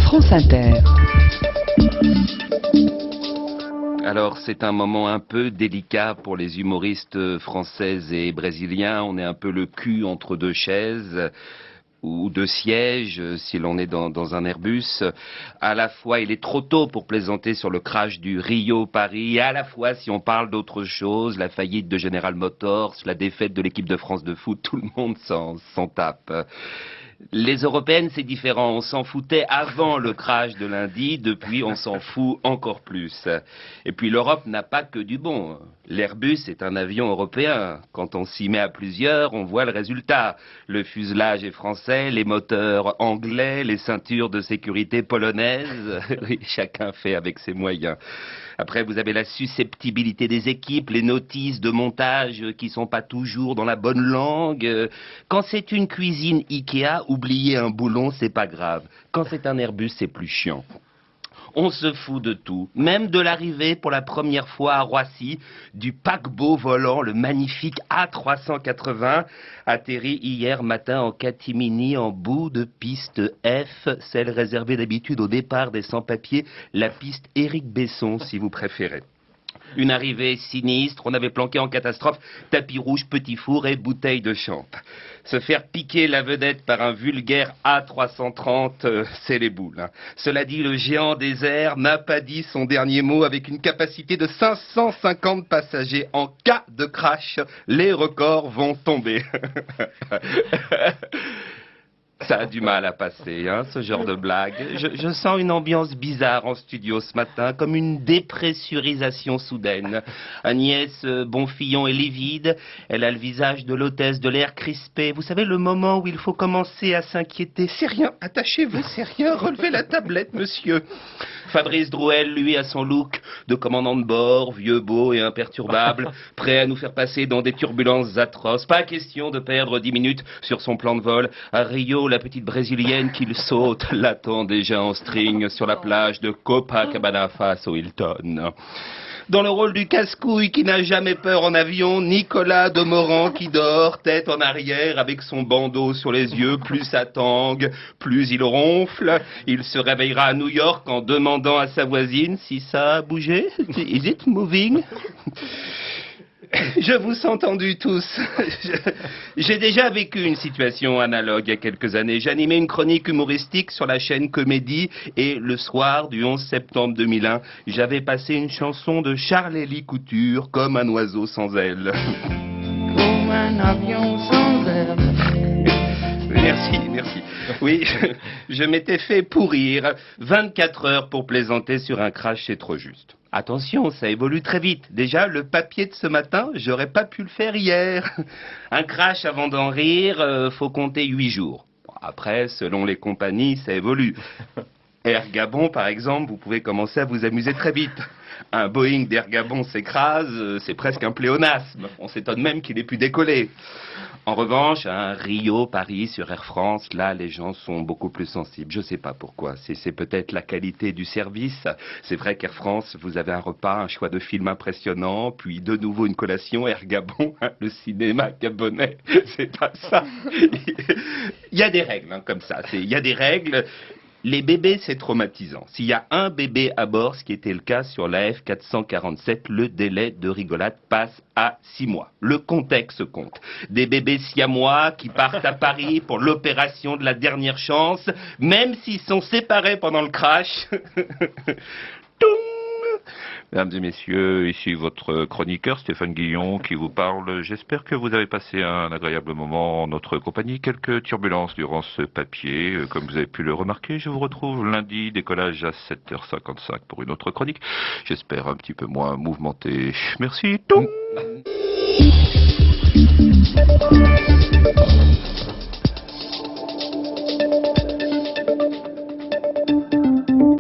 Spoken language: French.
France Inter. Alors c'est un moment un peu délicat pour les humoristes françaises et brésiliens. On est un peu le cul entre deux chaises ou deux sièges si l'on est dans un Airbus. À la fois il est trop tôt pour plaisanter sur le crash du Rio-Paris, et à la fois si on parle d'autre chose, la faillite de General Motors, la défaite de l'équipe de France de foot, tout le monde s'en tape. Les Européennes, c'est différent. On s'en foutait avant le crash de lundi. Depuis, on s'en fout encore plus. Et puis, l'Europe n'a pas que du bon. L'Airbus est un avion européen. Quand on s'y met à plusieurs, on voit le résultat. Le fuselage est français, les moteurs anglais, les ceintures de sécurité polonaises. Oui, chacun fait avec ses moyens. Après, vous avez la susceptibilité des équipes, les notices de montage qui sont pas toujours dans la bonne langue. Quand c'est une cuisine Ikea, oublier un boulon, c'est pas grave. Quand c'est un Airbus, c'est plus chiant. On se fout de tout, même de l'arrivée pour la première fois à Roissy du paquebot volant, le magnifique A380, atterri hier matin en catimini en bout de piste F, celle réservée d'habitude au départ des sans-papiers, la piste Éric Besson si vous préférez. Une arrivée sinistre, on avait planqué en catastrophe tapis rouge, petit four et bouteille de champ. Se faire piquer la vedette par un vulgaire A330, c'est les boules. Hein. Cela dit, le géant des airs n'a pas dit son dernier mot avec une capacité de 550 passagers. En cas de crash, les records vont tomber. Ça a du mal à passer, hein, ce genre de blague. Je sens une ambiance bizarre en studio ce matin, comme une dépressurisation soudaine. Agnès Bonfillon est livide, elle a le visage de l'hôtesse de l'air crispé. Vous savez, le moment où il faut commencer à s'inquiéter. C'est rien, attachez-vous, c'est rien, relevez la tablette, monsieur. Fabrice Drouel, lui, a son look de commandant de bord, vieux, beau et imperturbable, prêt à nous faire passer dans des turbulences atroces. Pas question de perdre 10 minutes sur son plan de vol. À Rio, la petite brésilienne qu'il saute l'attend déjà en string sur la plage de Copacabana face au Hilton. Dans le rôle du casse-couille qui n'a jamais peur en avion, Nicolas Demorand qui dort, tête en arrière, avec son bandeau sur les yeux. Plus ça tangue, plus il ronfle. Il se réveillera à New York en demandant à sa voisine si ça a bougé. Is it moving? Je vous ai entendus tous. J'ai déjà vécu une situation analogue il y a quelques années. J'animais une chronique humoristique sur la chaîne Comédie et le soir du 11 septembre 2001, j'avais passé une chanson de Charles-Élie Couture, Comme un oiseau sans aile. Comme un avion sans aile. Merci. Oui, je m'étais fait pourrir. 24 heures pour plaisanter sur un crash, c'est trop juste. Attention, ça évolue très vite. Déjà, le papier de ce matin, j'aurais pas pu le faire hier. Un crash avant d'en rire, faut compter 8 jours. Bon, après, selon les compagnies, ça évolue. Air Gabon, par exemple, vous pouvez commencer à vous amuser très vite. Un Boeing d'Air Gabon s'écrase, c'est presque un pléonasme. On s'étonne même qu'il ait pu décoller. En revanche, un Rio-Paris sur Air France, là, les gens sont beaucoup plus sensibles. Je sais pas pourquoi. C'est peut-être la qualité du service. C'est vrai qu'Air France, vous avez un repas, un choix de film impressionnant, puis de nouveau une collation. Air Gabon, le cinéma gabonais, c'est pas ça. Il y a des règles, hein, comme ça. Il y a des règles. Les bébés, c'est traumatisant. S'il y a un bébé à bord, ce qui était le cas sur la F447, le délai de rigolade passe à 6 mois. Le contexte compte. Des bébés siamois qui partent à Paris pour l'opération de la dernière chance, même s'ils sont séparés pendant le crash. Toum. Mesdames et messieurs, ici votre chroniqueur Stéphane Guillon qui vous parle. J'espère que vous avez passé un agréable moment en notre compagnie. Quelques turbulences durant ce papier. Comme vous avez pu le remarquer, je vous retrouve lundi, décollage à 7h55 pour une autre chronique. J'espère un petit peu moins mouvementé. Merci. Toum.